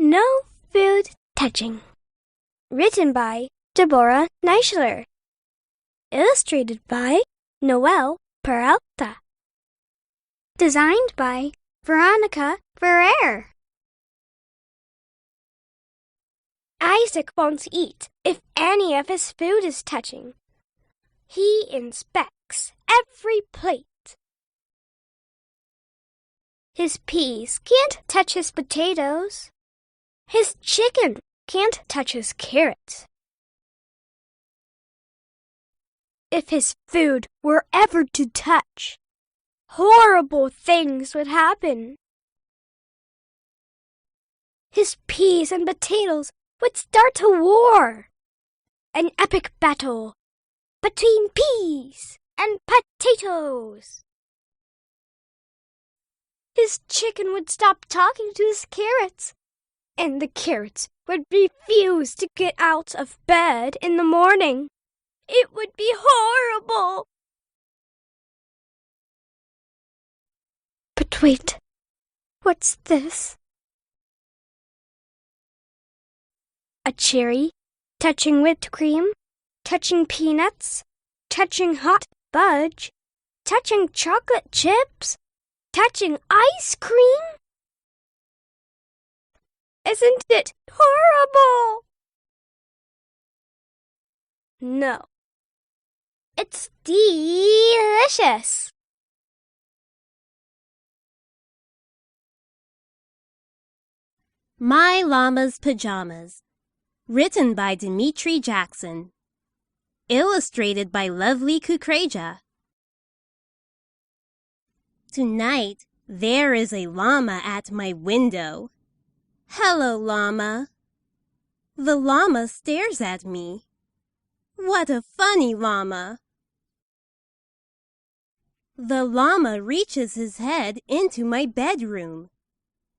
No Food Touching. Written by Deborah Neischler. Illustrated by Noel Peralta. Designed by Veronica Ferrer. Isaac won't eat if any of his food is touching. He inspects every plate. His peas can't touch his potatoes. His chicken can't touch his carrots. If his food were ever to touch, horrible things would happen. His peas and potatoes would start a war, an epic battle between peas and potatoes. His chicken would stop talking to his carrots, and the carrots would refuse to get out of bed in the morning. It would be horrible. But wait, what's this? A cherry touching whipped cream, touching peanuts, touching hot fudge, touching chocolate chips, touching ice cream? Isn't it horrible? No, it's delicious. My Llama's Pajamas. Written by Dimitri Jackson. Illustrated by Lovely Kukreja. Tonight, there is a llama at my window. Hello, llama. The llama stares at me. What a funny llama. The llama reaches his head into my bedroom.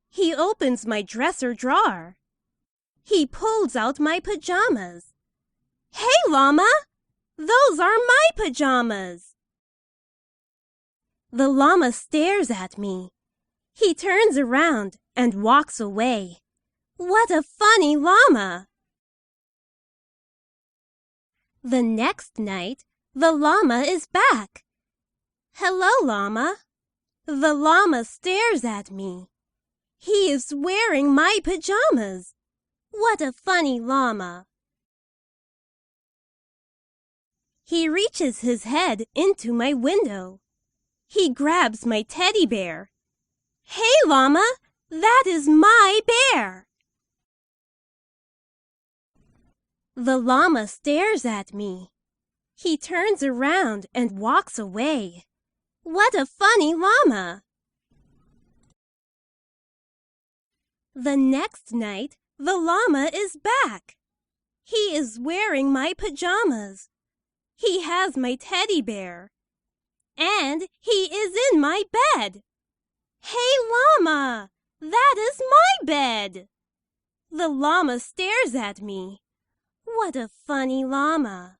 He opens my dresser drawer. He pulls out my pajamas. Hey, llama! Those are my pajamas! The llama stares at me. He turns around and walks away. What a funny llama! The next night, the llama is back. Hello, llama. The llama stares at me. He is wearing my pajamas. What a funny llama! He reaches his head into my window. He grabs my teddy bear. Hey, llama, that is my bear! The llama stares at me. He turns around and walks away. What a funny llama! The next night, the llama is back. He is wearing my pajamas. He has my teddy bear. And he is in my bed. Hey, llama! That is my bed! The llama stares at me. What a funny llama!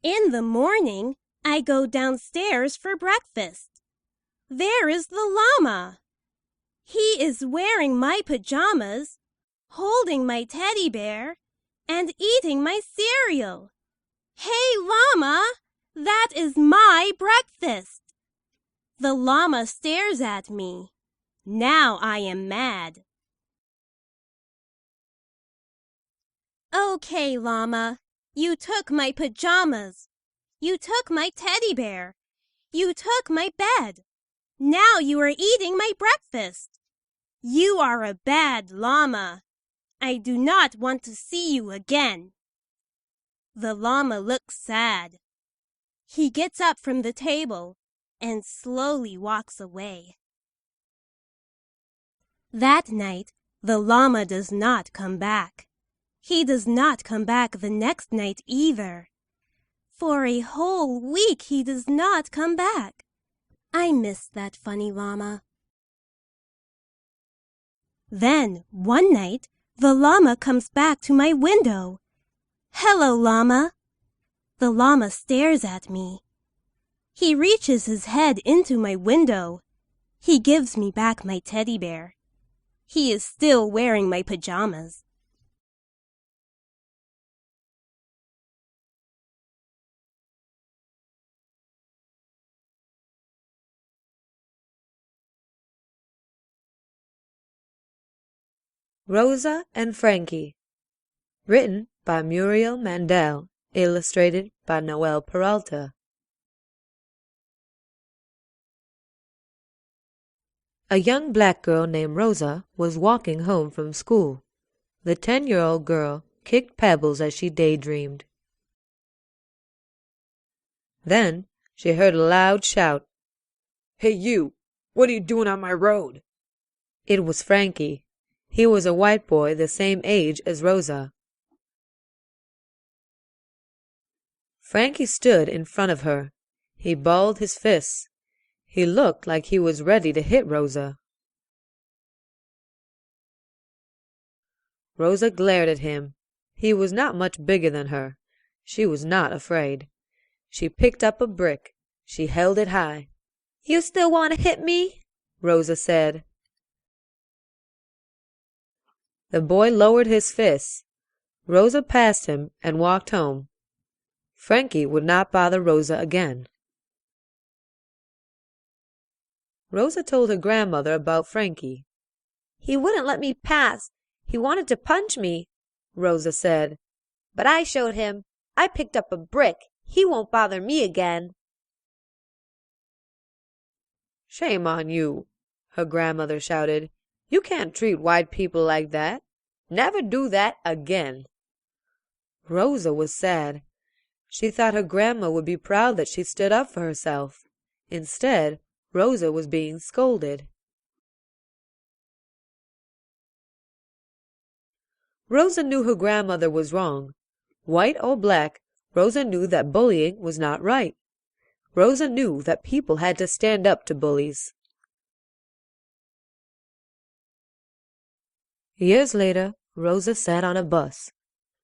In the morning, I go downstairs for breakfast. There is the llama. He is wearing my pajamas, holding my teddy bear, and eating my cereal. Hey, llama! That is my breakfast! The llama stares at me. Now I am mad. Okay, llama. You took my pajamas. You took my teddy bear. You took my bed. Now you are eating my breakfast. You are a bad llama. I do not want to see you again. The llama looks sad. He gets up from the table and slowly walks away. That night, the llama does not come back. He does not come back the next night either. For a whole week he does not come back. I miss that funny llama. Then, one night, the llama comes back to my window. Hello, llama. The llama stares at me. He reaches his head into my window. He gives me back my teddy bear. He is still wearing my pajamas. Rosa and Frankie. Written by Muriel Mandel. Illustrated by Noel Peralta. A young black girl named Rosa was walking home from school. The 10-year-old girl kicked pebbles as she daydreamed. Then she heard a loud shout. "Hey you! What are you doing on my road?" It was Frankie. He was a white boy the same age as Rosa. Frankie stood in front of her. He balled his fists. He looked like he was ready to hit Rosa. Rosa glared at him. He was not much bigger than her. She was not afraid. She picked up a brick. She held it high. "You still want to hit me?" Rosa said. The boy lowered his fists. Rosa passed him and walked home. Frankie would not bother Rosa again. Rosa told her grandmother about Frankie. "He wouldn't let me pass. He wanted to punch me," Rosa said. "But I showed him. I picked up a brick. He won't bother me again." "Shame on you," her grandmother shouted. "You can't treat white people like that. Never do that again." Rosa was sad. She thought her grandma would be proud that she stood up for herself. Instead, Rosa was being scolded. Rosa knew her grandmother was wrong. White or black, Rosa knew that bullying was not right. Rosa knew that people had to stand up to bullies. Years later, Rosa sat on a bus.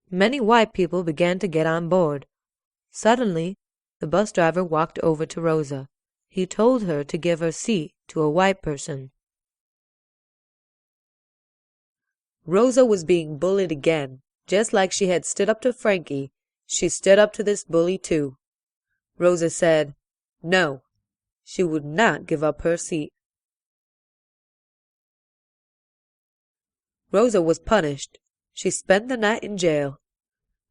Many white people began to get on board. Suddenly, the bus driver walked over to Rosa. He told her to give her seat to a white person. Rosa was being bullied again. Just like she had stood up to Frankie, she stood up to this bully too. Rosa said, no, she would not give up her seat. Rosa was punished. She spent the night in jail.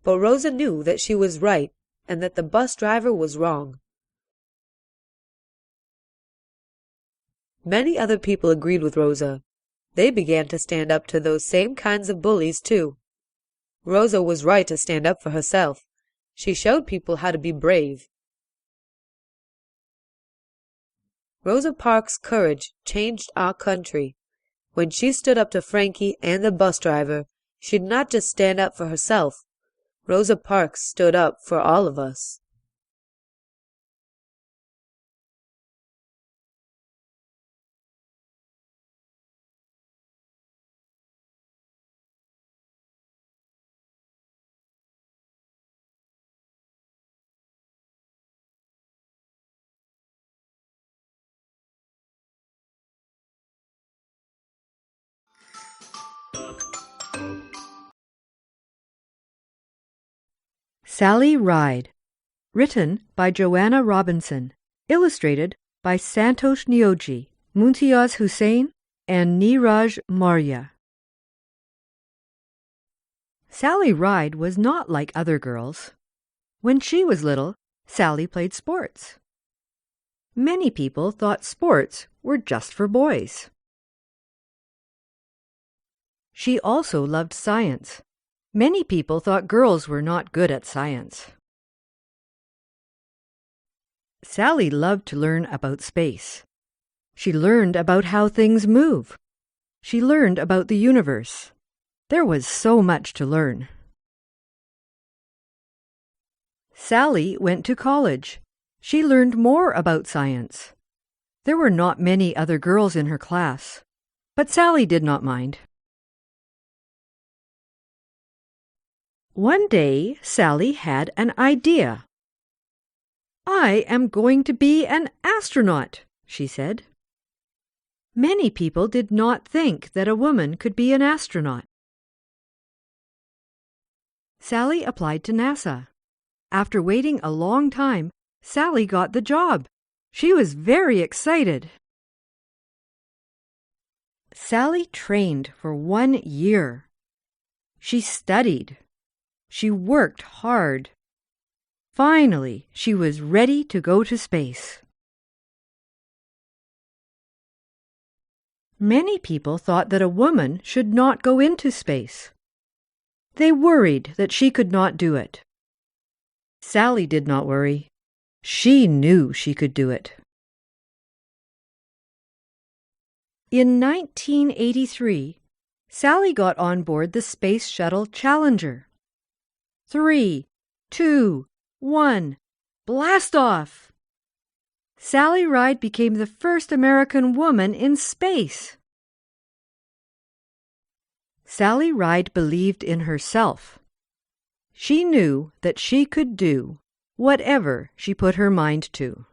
But Rosa knew that she was right and that the bus driver was wrong. Many other people agreed with Rosa. They began to stand up to those same kinds of bullies too. Rosa was right to stand up for herself. She showed people how to be brave. Rosa Parks' courage changed our country. When she stood up to Frankie and the bus driver, she did not just stand up for herself. Rosa Parks stood up for all of us. Sally Ride. Written by Joanna Robinson. Illustrated by Santosh Nioji, Muntiaz Hussain, and Neeraj Maurya. Sally Ride was not like other girls. When she was little, Sally played sports. Many people thought sports were just for boys. She also loved science. Many people thought girls were not good at science. Sally loved to learn about space. She learned about how things move. She learned about the universe. There was so much to learn. Sally went to college. She learned more about science. There were not many other girls in her class, but Sally did not mind. One day, Sally had an idea. "I am going to be an astronaut," she said. Many people did not think that a woman could be an astronaut. Sally applied to NASA. After waiting a long time, Sally got the job. She was very excited. Sally trained for 1 year. She studied. She worked hard. Finally, she was ready to go to space. Many people thought that a woman should not go into space. They worried that she could not do it. Sally did not worry. She knew she could do it. In 1983, Sally got on board the Space Shuttle Challenger. 3, 2, 1, blast off! Sally Ride became the first American woman in space. Sally Ride believed in herself. She knew that she could do whatever she put her mind to.